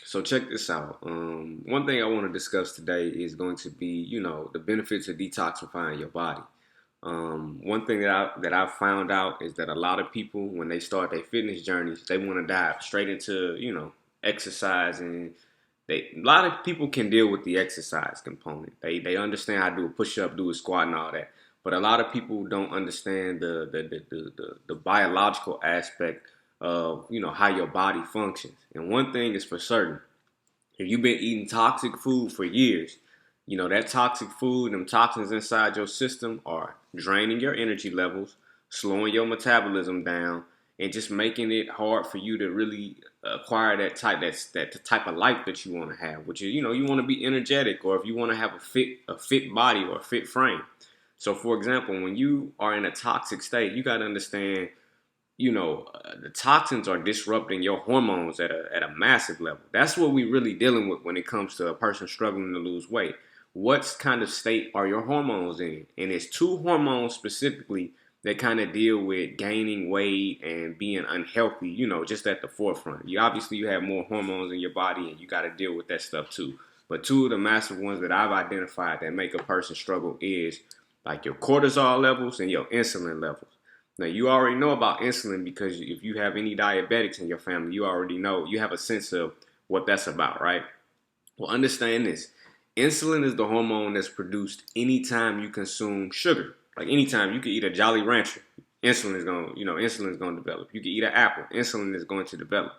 So check this out. One thing I want to discuss today is going to be, the benefits of detoxifying your body. One thing that I've found out is that a lot of people, when they start their fitness journeys, they want to dive straight into, exercise, and a lot of people can deal with the exercise component. They understand how to do a push up, do a squat, and all that. But a lot of people don't understand the biological aspect of how your body functions. And one thing is for certain: if you've been eating toxic food for years, that toxic food, them toxins inside your system are draining your energy levels, slowing your metabolism down, and just making it hard for you to really acquire that the type of life that you want to have, which is, you want to be energetic, or if you want to have a fit body or a fit frame. So for example, when you are in a toxic state, you got to understand, the toxins are disrupting your hormones at a massive level. That's what we really dealing with when it comes to a person struggling to lose weight. What kind of state are your hormones in? And it's two hormones specifically that kind of deal with gaining weight and being unhealthy, just at the forefront. You have more hormones in your body, and you got to deal with that stuff too. But two of the massive ones that I've identified that make a person struggle is like your cortisol levels and your insulin levels. Now, you already know about insulin because if you have any diabetics in your family, you already know, you have a sense of what that's about, right? Well, understand this. Insulin is the hormone that's produced anytime you consume sugar. Like anytime you can eat a Jolly Rancher, insulin is going to develop. You can eat an apple, insulin is going to develop.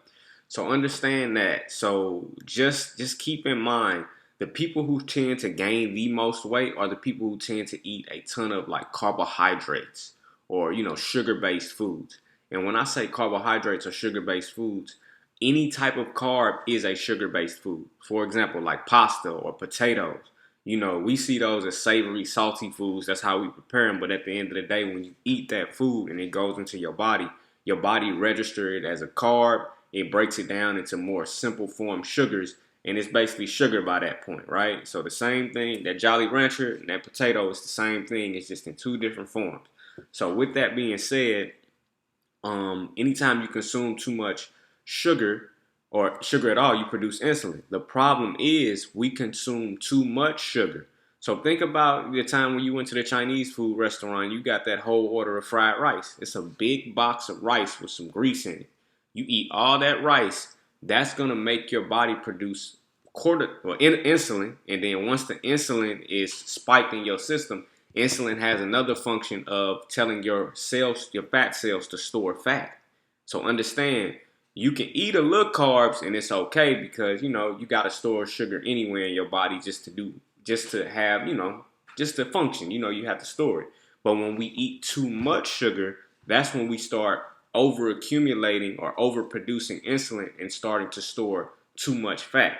So understand that. So just keep in mind, the people who tend to gain the most weight are the people who tend to eat a ton of like carbohydrates or sugar-based foods. And when I say carbohydrates or sugar-based foods, any type of carb is a sugar-based food. For example, like pasta or potatoes. We see those as savory, salty foods. That's how we prepare them. But at the end of the day, when you eat that food and it goes into your body registers it as a carb. It breaks it down into more simple form sugars, and it's basically sugar by that point, right? So the same thing, that Jolly Rancher and that potato is the same thing. It's just in two different forms. So with that being said, anytime you consume too much sugar or sugar at all, you produce insulin. The problem is we consume too much sugar. So think about the time when you went to the Chinese food restaurant, you got that whole order of fried rice. It's a big box of rice with some grease in it. You eat all that rice, that's going to make your body produce insulin. And then once the insulin is spiked in your system, insulin has another function of telling your cells, your fat cells, to store fat. So understand, you can eat a little carbs and it's okay because you got to store sugar anywhere in your body just to have, just to function. You have to store it. But when we eat too much sugar, that's when we start over accumulating or overproducing insulin and starting to store too much fat.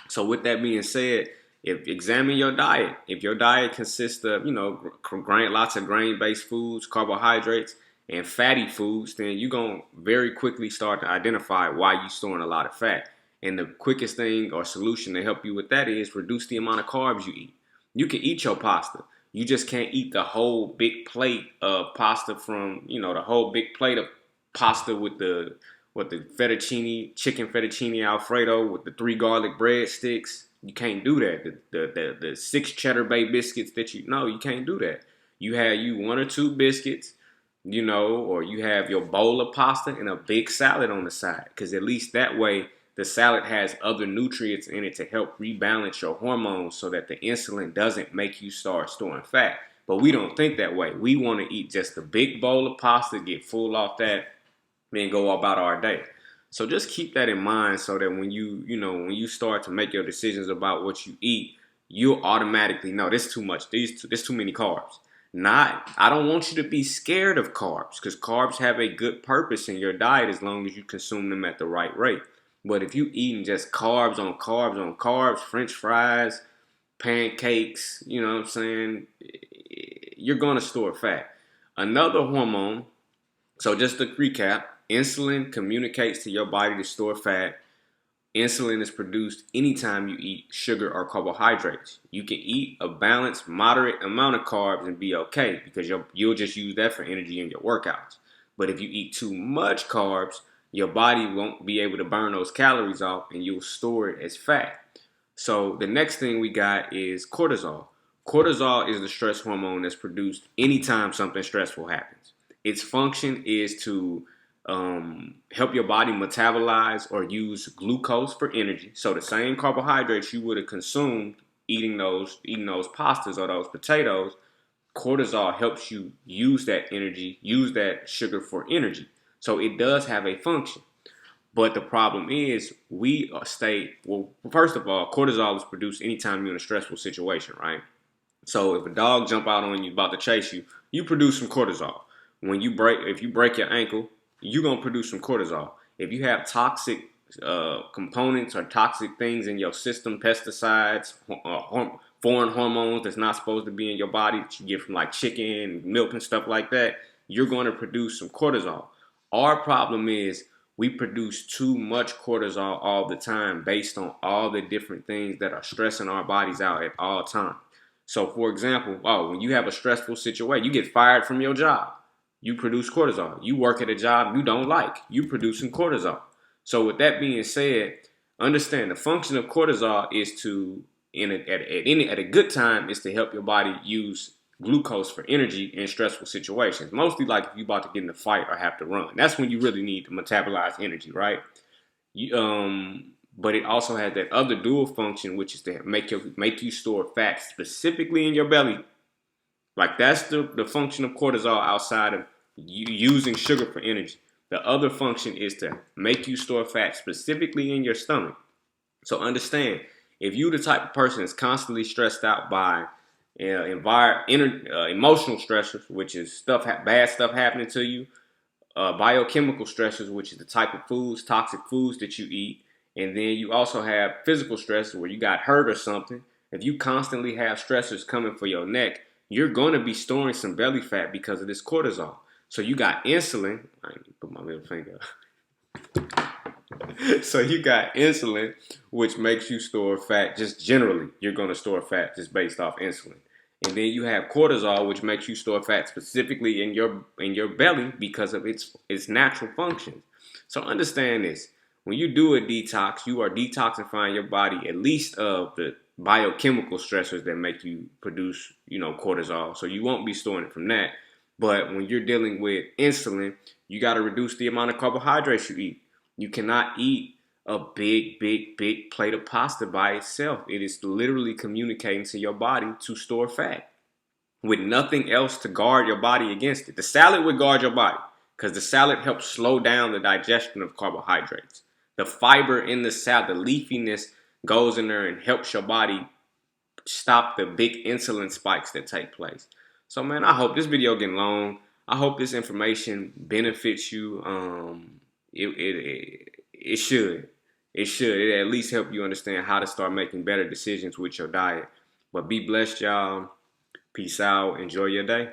So with that being said, if examine your diet. If your diet consists of, lots of grain-based foods, carbohydrates, and fatty foods, then you're going to very quickly start to identify why you're storing a lot of fat. And the quickest thing or solution to help you with that is reduce the amount of carbs you eat. You can eat your pasta. You just can't eat the whole big plate of pasta from, the whole big plate of pasta with the fettuccine, chicken fettuccine Alfredo with the 3 garlic breadsticks. You can't do that. The 6 cheddar bay biscuits that you can't do that. You have 1 or 2 biscuits, or you have your bowl of pasta and a big salad on the side. Because at least that way, the salad has other nutrients in it to help rebalance your hormones so that the insulin doesn't make you start storing fat. But we don't think that way. We want to eat just a big bowl of pasta, get full off that, then go about our day. So just keep that in mind so that when you start to make your decisions about what you eat, you'll automatically know this too much. This too many carbs. I don't want you to be scared of carbs because carbs have a good purpose in your diet as long as you consume them at the right rate. But if you eating just carbs on carbs on carbs, French fries, pancakes, you know what I'm saying, you're going to store fat. Another hormone, so just to recap, insulin communicates to your body to store fat. Insulin is produced anytime you eat sugar or carbohydrates. You can eat a balanced, moderate amount of carbs and be okay because you'll just use that for energy in your workouts. But if you eat too much carbs, your body won't be able to burn those calories off and you'll store it as fat. So the next thing we got is cortisol. Cortisol is the stress hormone that's produced anytime something stressful happens. Its function is to help your body metabolize or use glucose for energy. So the same carbohydrates you would have consumed eating those pastas or those potatoes, cortisol helps you use that energy, use that sugar for energy. So it does have a function. But the problem is first of all, cortisol is produced anytime you're in a stressful situation, right? So if a dog jump out on you about to chase you, you produce some cortisol. If you break your ankle, you're gonna produce some cortisol. If you have toxic components or toxic things in your system, pesticides, foreign hormones that's not supposed to be in your body that you get from like chicken, milk, and stuff like that, you're going to produce some cortisol. Our problem is we produce too much cortisol all the time based on all the different things that are stressing our bodies out at all times. So, for example, when you have a stressful situation, you get fired from your job, you produce cortisol. You work at a job you don't like, you producing cortisol. So, with that being said, understand the function of cortisol is to, at a good time, is to help your body use glucose for energy in stressful situations. Mostly like if you're about to get in a fight or have to run. That's when you really need to metabolize energy, right? But it also has that other dual function, which is to make you store fat specifically in your belly. Like that's the function of cortisol outside of you using sugar for energy. The other function is to make you store fat specifically in your stomach. So understand, if you're the type of person that's constantly stressed out by emotional stressors, which is bad stuff happening to you, biochemical stressors, which is the type of toxic foods that you eat, and then you also have physical stressors where you got hurt or something. If you constantly have stressors coming for your neck, you're going to be storing some belly fat because of this cortisol. So you got insulin. I need to put my middle finger up. So you got insulin, which makes you store fat. Just generally, you're going to store fat just based off insulin. And then you have cortisol, which makes you store fat specifically in your belly because of its natural functions. So understand this. When you do a detox, you are detoxifying your body at least of the biochemical stressors that make you produce, cortisol. So you won't be storing it from that. But when you're dealing with insulin, you got to reduce the amount of carbohydrates you eat. You cannot eat a big plate of pasta by itself. It is literally communicating to your body to store fat with nothing else to guard your body against it. The salad would guard your body because the salad helps slow down the digestion of carbohydrates. The fiber in the salad, the leafiness goes in there and helps your body stop the big insulin spikes that take place. So, man, I hope this video getting long. I hope this information benefits you. It should. It should. It at least help you understand how to start making better decisions with your diet. But be blessed, y'all. Peace out. Enjoy your day.